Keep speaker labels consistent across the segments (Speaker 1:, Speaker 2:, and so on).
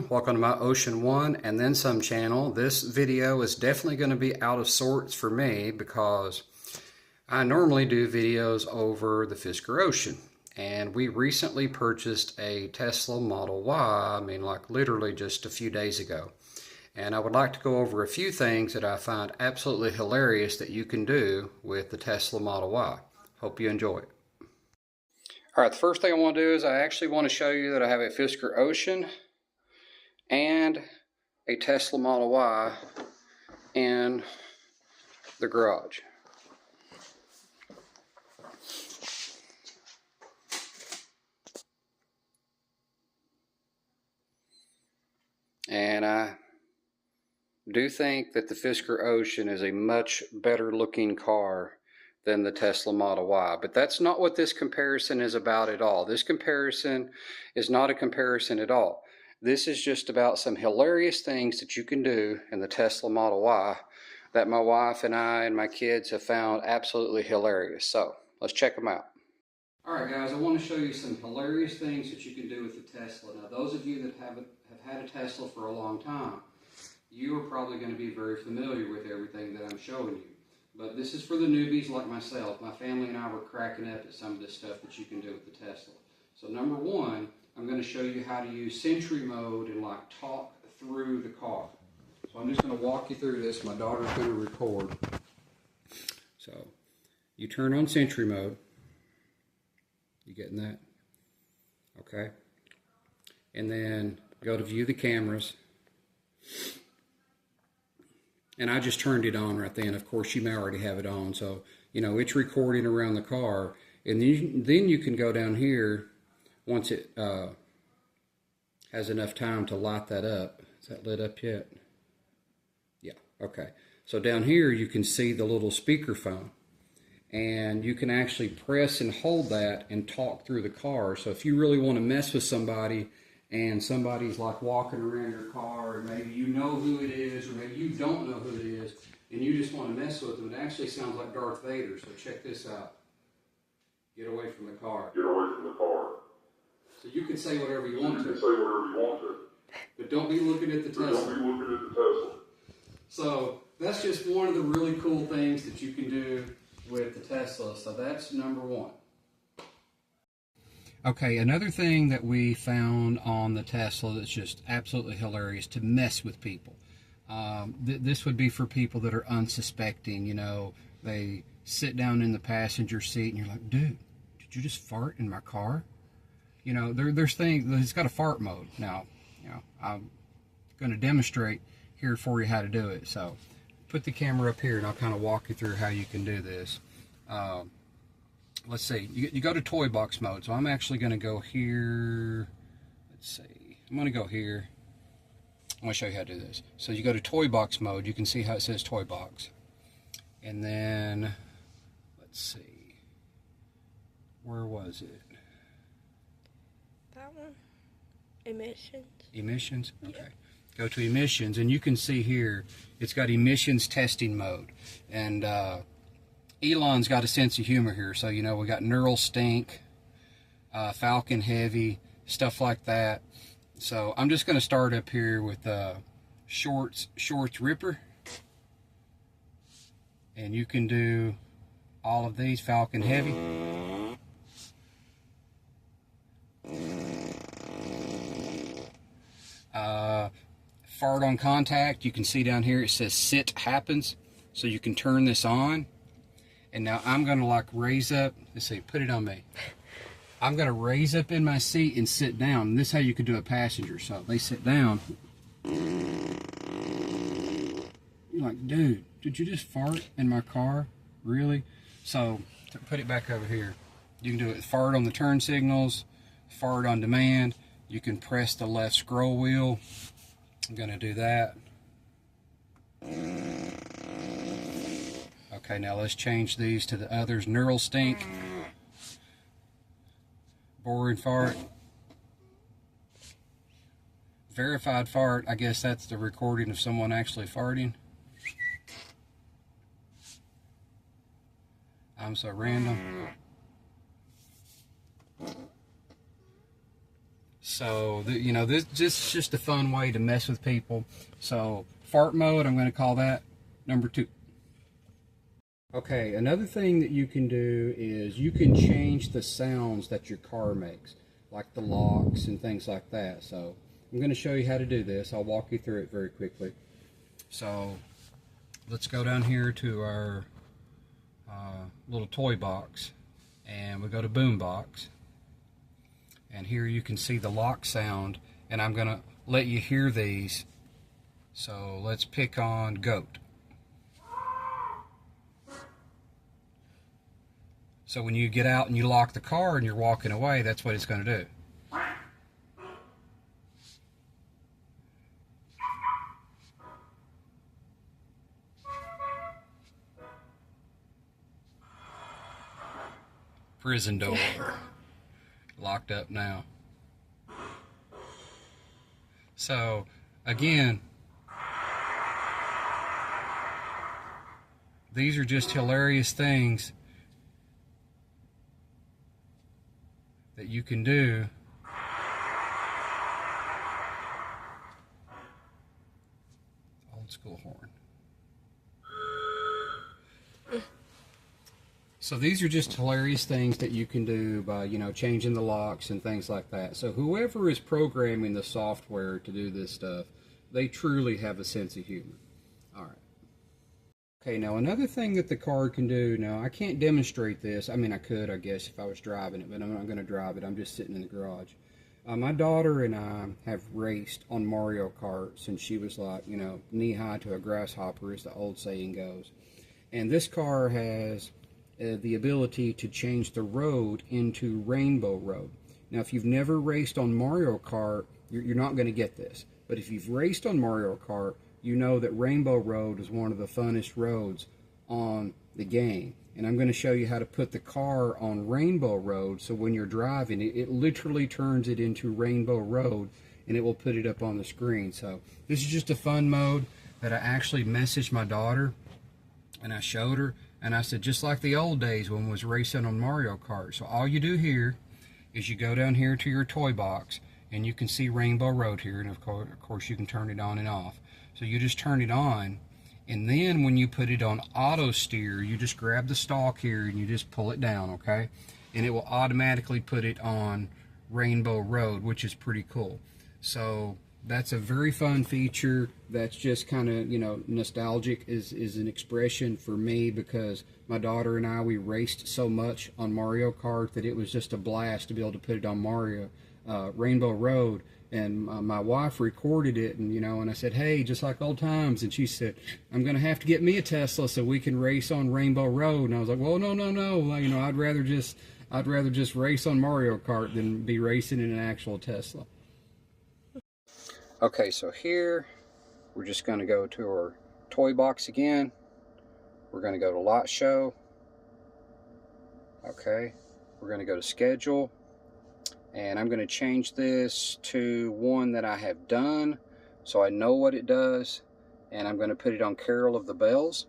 Speaker 1: welcome to my Ocean One and Then Some channel. This video is definitely going to be out of sorts for me because I normally do videos over the Fisker Ocean. And we recently purchased a Tesla Model Y, like literally just a few days ago. And I would like to go over a few things that I find absolutely hilarious that you can do with the Tesla Model Y. Hope you enjoy it. Alright, the first thing I want to do is I actually want to show you that I have a Fisker Ocean and a Tesla Model Y in the garage. And I do think that the Fisker Ocean is a much better looking car than the Tesla Model Y. But that's not what this comparison is about at all. This comparison is not a comparison at all. This is just about some hilarious things that you can do in the Tesla Model Y that my wife and I and my kids have found absolutely hilarious. So let's check them out. Alright guys, I want to show you some hilarious things that you can do with the Tesla. Now those of you that have had a Tesla for a long time, you are probably going to be very familiar with everything that I'm showing you. But this is for the newbies like myself. My family and I were cracking up at some of this stuff that you can do with the Tesla. So number one, I'm going to show you how to use Sentry Mode and talk through the car. So I'm just going to walk you through this. My daughter's going to record. So you turn on Sentry Mode. You getting that? Okay. And then go to view the cameras. And I just turned it on right then. Of course, you may already have it on. So, it's recording around the car. And then you can go down here once it has enough time to light that up. Is that lit up yet? Yeah, okay. So down here you can see the little speakerphone. And you can actually press and hold that and talk through the car. So if you really want to mess with somebody and somebody's walking around your car, or maybe you know who it is, or maybe you don't know who it is, and you just want to mess with them, it actually sounds like Darth Vader. So check this out. Get away from the car.
Speaker 2: Get away from the car.
Speaker 1: So you can say whatever you want to.
Speaker 2: You can say whatever you want to.
Speaker 1: But don't be looking at the Tesla.
Speaker 2: Don't be looking at the Tesla.
Speaker 1: So that's just one of the really cool things that you can do with the Tesla. So that's number one. Okay, another thing that we found on the Tesla that's just absolutely hilarious to mess with people. This would be for people that are unsuspecting. They sit down in the passenger seat and you're like, dude, did you just fart in my car? There's things, it's got a fart mode. Now, I'm going to demonstrate here for you how to do it. So put the camera up here and I'll kind of walk you through how you can do this. Let's see, you go to toy box mode. So I'm actually going to go here. Let's see, I'm going to go here. I'm going to show you how to do this. So you go to toy box mode. You can see how it says toy box. And then, let's see, where was it?
Speaker 3: That one. Emissions.
Speaker 1: Emissions? Okay.
Speaker 3: Yeah.
Speaker 1: Go to emissions, and you can see here, it's got emissions testing mode. And Elon's got a sense of humor here. So, we got neural stink, Falcon heavy, stuff like that. So I'm just going to start up here with shorts ripper. And you can do all of these, Falcon heavy. Fart on contact, you can see down here it says sit happens. So you can turn this on. And now I'm going to raise up, let's see, put it on me. I'm going to raise up in my seat and sit down. And this is how you can do a passenger. So they sit down. You're like, dude, did you just fart in my car? Really? So to put it back over here. You can do it fart on the turn signals, fart on demand. You can press the left scroll wheel. I'm going to do that. Okay, now let's change these to the others. Neural stink. Boring fart. Verified fart. I guess that's the recording of someone actually farting. I'm so random. So, you know, this is just a fun way to mess with people. So, fart mode, I'm going to call that number 2. Okay, another thing that you can do is you can change the sounds that your car makes, like the locks and things like that. So, I'm going to show you how to do this. I'll walk you through it very quickly. So, let's go down here to our little toy box, and we go to boom box. And here you can see the lock sound, and I'm going to let you hear these. So let's pick on goat. So when you get out and you lock the car and you're walking away, that's what it's going to do. Prison door. Locked up now. So again, these are just hilarious things that you can do old school horn. So these are just hilarious things that you can do by, you know, changing the locks and things like that. So whoever is programming the software to do this stuff, they truly have a sense of humor. All right. Okay, now another thing that the car can do, now I can't demonstrate this. I mean, I could, I guess, if I was driving it, but I'm not going to drive it. I'm just sitting in the garage. My daughter and I have raced on Mario Kart since she was like, you know, knee-high to a grasshopper, as the old saying goes. And this car has the ability to change the road into Rainbow Road. Now, if you've never raced on Mario Kart, you're not going to get this. But if you've raced on Mario Kart, you know that Rainbow Road is one of the funnest roads on the game. And I'm going to show you how to put the car on Rainbow Road, so when you're driving, it literally turns it into Rainbow Road, and it will put it up on the screen. So this is just a fun mode that I actually messaged my daughter, and I showed her, and I said, just like the old days when we was racing on Mario Kart. So all you do here is you go down here to your toy box, and you can see Rainbow Road here, and of course you can turn it on and off. So you just turn it on, and then when you put it on auto steer, you just grab the stalk here and you just pull it down, okay? And it will automatically put it on Rainbow Road, which is pretty cool. So that's a very fun feature. That's just kind of, you know, nostalgic is an expression for me, because my daughter and I, we raced so much on Mario Kart that it was just a blast to be able to put it on Rainbow Road. And my wife recorded it, and you know, and I said, hey, just like old times. And she said, I'm gonna have to get me a Tesla so we can race on Rainbow Road. And I was like, well, no, you know, I'd rather just race on Mario Kart than be racing in an actual Tesla. Okay, so here we're just going to go to our toy box again. We're going to go to lot show. Okay, we're going to go to schedule, and I'm going to change this to one that I have done so I know what it does, and I'm going to put it on Carol of the Bells.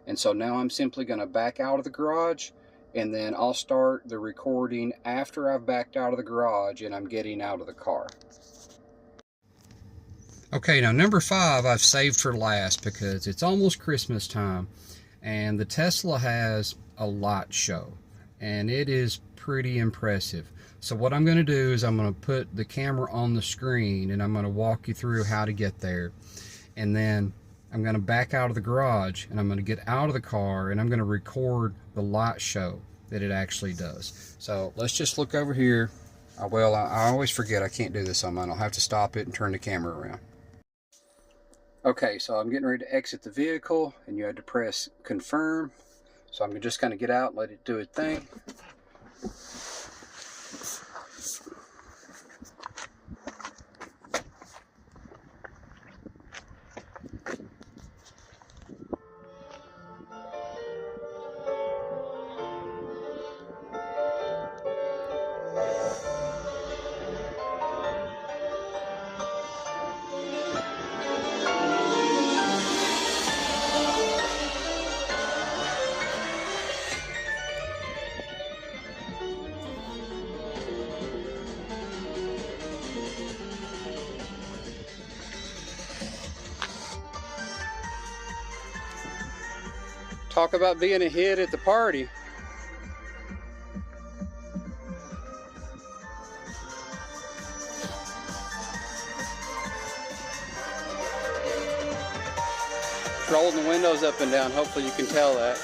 Speaker 1: And so now I'm simply going to back out of the garage, and then I'll start the recording after I've backed out of the garage and I'm getting out of the car. Okay, now number 5 I've saved for last because it's almost Christmas time, and the Tesla has a light show, and it is pretty impressive. So what I'm going to do is I'm going to put the camera on the screen, and I'm going to walk you through how to get there. And then I'm going to back out of the garage, and I'm going to get out of the car, and I'm going to record the light show that it actually does. So let's just look over here. Well, I always forget I can't do this on mine. I'll have to stop it and turn the camera around. Okay, so I'm getting ready to exit the vehicle, and you had to press confirm. So I'm just going to get out and let it do its thing. Talk about being a hit at the party. Rolling the windows up and down. Hopefully you can tell that.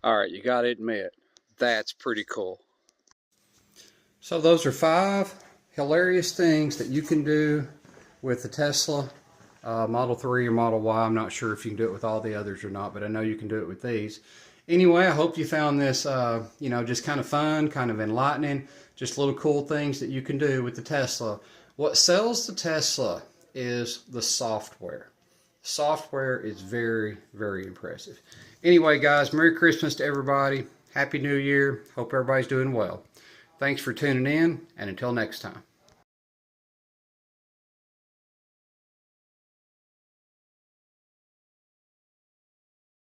Speaker 1: All right, you got to admit, that's pretty cool. So those are 5 hilarious things that you can do with the Tesla Model 3 or Model Y. I'm not sure if you can do it with all the others or not, but I know you can do it with these. Anyway, I hope you found this, just kind of fun, kind of enlightening, just little cool things that you can do with the Tesla. What sells the Tesla is the software. Software is very, very impressive. Anyway, guys, Merry Christmas to everybody. Happy New Year. Hope everybody's doing well. Thanks for tuning in, and until next time.